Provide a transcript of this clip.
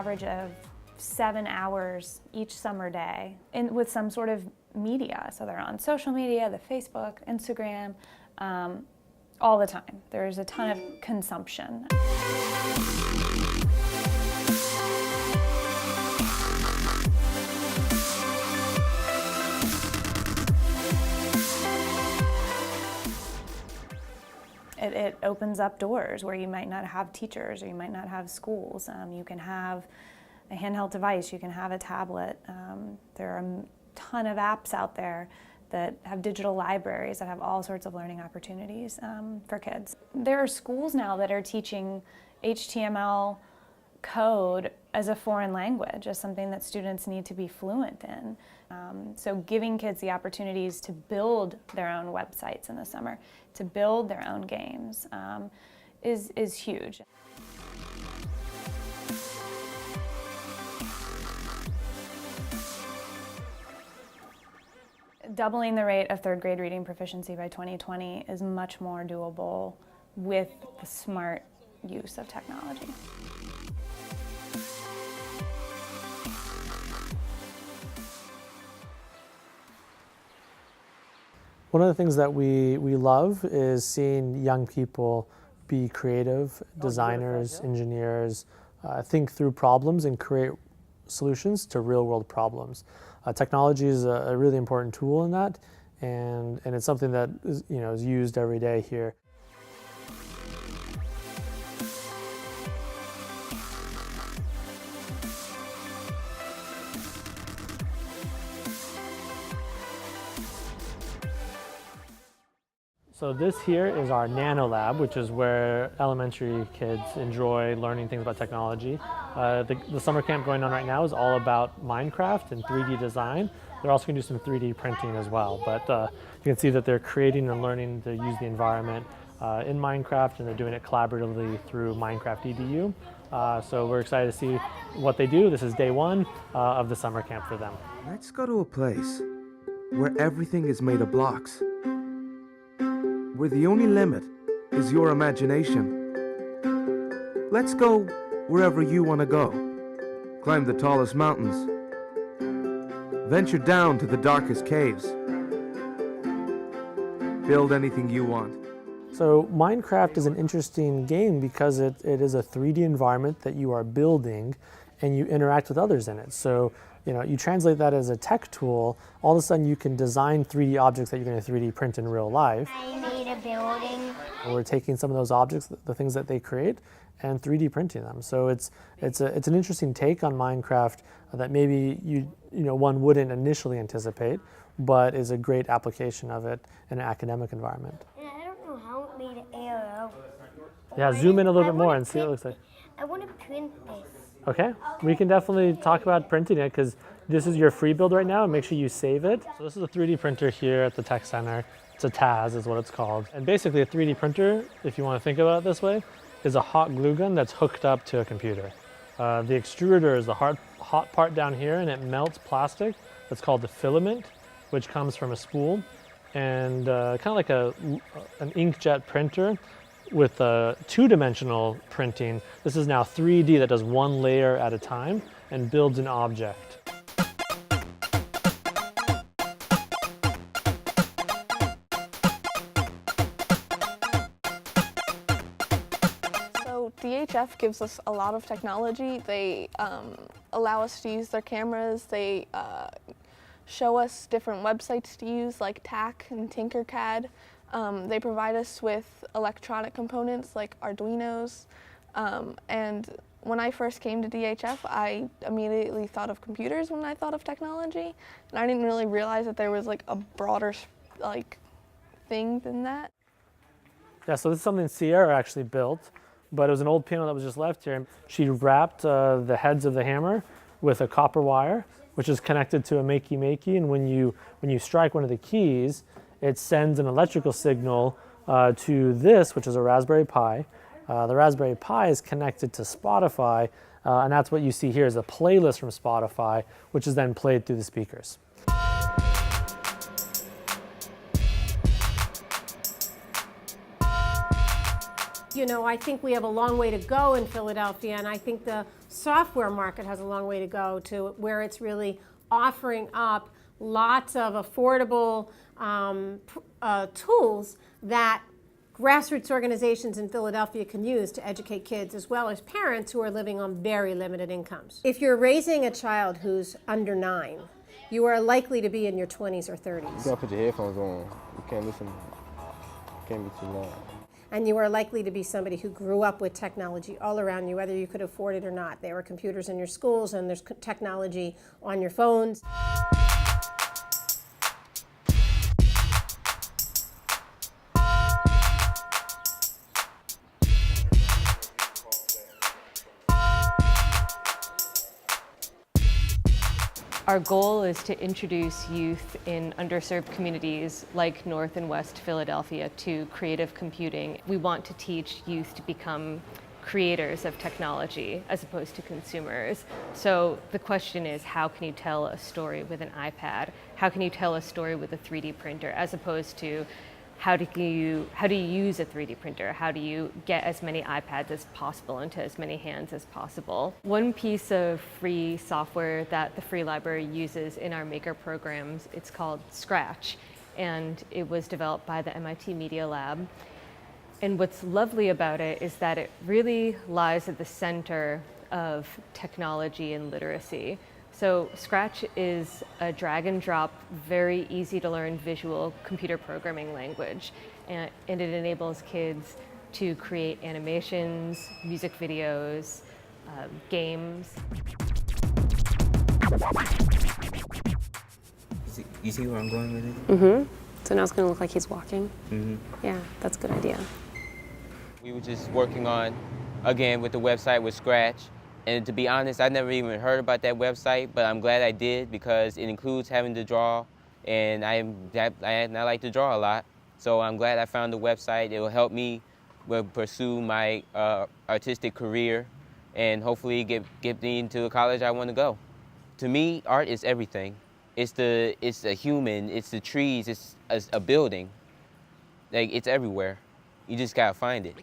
average of 7 hours each summer day with some sort of media. So they're on social media, the Facebook, Instagram, all the time. There's a ton of consumption. It opens up doors where you might not have teachers or you might not have schools. You can have a handheld device, you can have a tablet. There are a ton of apps out there that have digital libraries that have all sorts of learning opportunities for kids. There are schools now that are teaching HTML code as a foreign language, as something that students need to be fluent in. So giving kids the opportunities to build their own websites in the summer, to build their own games, is huge. Doubling the rate of third grade reading proficiency by 2020 is much more doable with the smart use of technology. One of the things that we love is seeing young people be creative, designers, engineers, think through problems and create solutions to real-world problems. Technology is a really important tool in that, and it's something that is used every day here. So this here is our Nano Lab, which is where elementary kids enjoy learning things about technology. The summer camp going on right now is all about Minecraft and 3D design. They're also going to do some 3D printing as well, but you can see that they're creating and learning to use the environment in Minecraft, and they're doing it collaboratively through Minecraft EDU. So we're excited to see what they do. This is day one of the summer camp for them. Let's go to a place where everything is made of blocks, where the only limit is your imagination. Let's go wherever you want to go. Climb the tallest mountains. Venture down to the darkest caves. Build anything you want. So Minecraft is an interesting game because it is a 3D environment that you are building and you interact with others in it. So you translate that as a tech tool, all of a sudden you can design 3D objects that you're going to 3D print in real life. I made a building. We're taking some of those objects, the things that they create, and 3D printing them. So it's an interesting take on Minecraft that maybe one wouldn't initially anticipate, but is a great application of it in an academic environment. And I don't know how it made an arrow. Yeah, zoom in a little bit more and see what it looks like. I want to print this. Okay, we can definitely talk about printing it because this is your free build right now, and make sure you save it. So this is a 3D printer here at the Tech Center. It's a TAS is what it's called. And basically a 3D printer, if you want to think about it this way, is a hot glue gun that's hooked up to a computer. The extruder is the hot part down here, and it melts plastic. That's called the filament, which comes from a spool. And kind of like an inkjet printer with two-dimensional printing, this is now 3D that does one layer at a time and builds an object. So DHF gives us a lot of technology. They allow us to use their cameras. They show us different websites to use like TAC and Tinkercad. They provide us with electronic components like Arduinos, and when I first came to DHF, I immediately thought of computers when I thought of technology, and I didn't really realize that there was like a broader thing than that. Yeah, so this is something Sierra actually built, but it was an old piano that was just left here. She wrapped the heads of the hammer with a copper wire, which is connected to a makey-makey, and when you strike one of the keys, it sends an electrical signal to this, which is a Raspberry Pi. The Raspberry Pi is connected to Spotify, and that's what you see here is a playlist from Spotify, which is then played through the speakers. I think we have a long way to go in Philadelphia, and I think the software market has a long way to go to where it's really offering up lots of affordable tools that grassroots organizations in Philadelphia can use to educate kids as well as parents who are living on very limited incomes. If you're raising a child who's under 9, you are likely to be in your 20s or 30s. You gotta put your headphones on. You can't listen. Can't be too loud. And you are likely to be somebody who grew up with technology all around you, whether you could afford it or not. There were computers in your schools and there's technology on your phones. Our goal is to introduce youth in underserved communities like North and West Philadelphia to creative computing. We want to teach youth to become creators of technology as opposed to consumers. So the question is, how can you tell a story with an iPad? How can you tell a story with a 3D printer as opposed to how do you use a 3D printer? How do you get as many iPads as possible into as many hands as possible? One piece of free software that the Free Library uses in our maker programs, it's called Scratch, and it was developed by the MIT Media Lab. And what's lovely about it is that it really lies at the center of technology and literacy. So Scratch is a drag and drop, very easy to learn visual computer programming language. And it enables kids to create animations, music videos, games. You see where I'm going with it? Mm-hmm. So now it's going to look like he's walking? Mm-hmm. Yeah, that's a good idea. We were just working on, again, with the website with Scratch. And to be honest, I never even heard about that website, but I'm glad I did because it includes having to draw, and I like to draw a lot. So I'm glad I found the website. It will help me pursue my artistic career and hopefully get me into the college I want to go. To me, art is everything. It's a human, it's the trees, it's a building. Like, it's everywhere. You just gotta find it.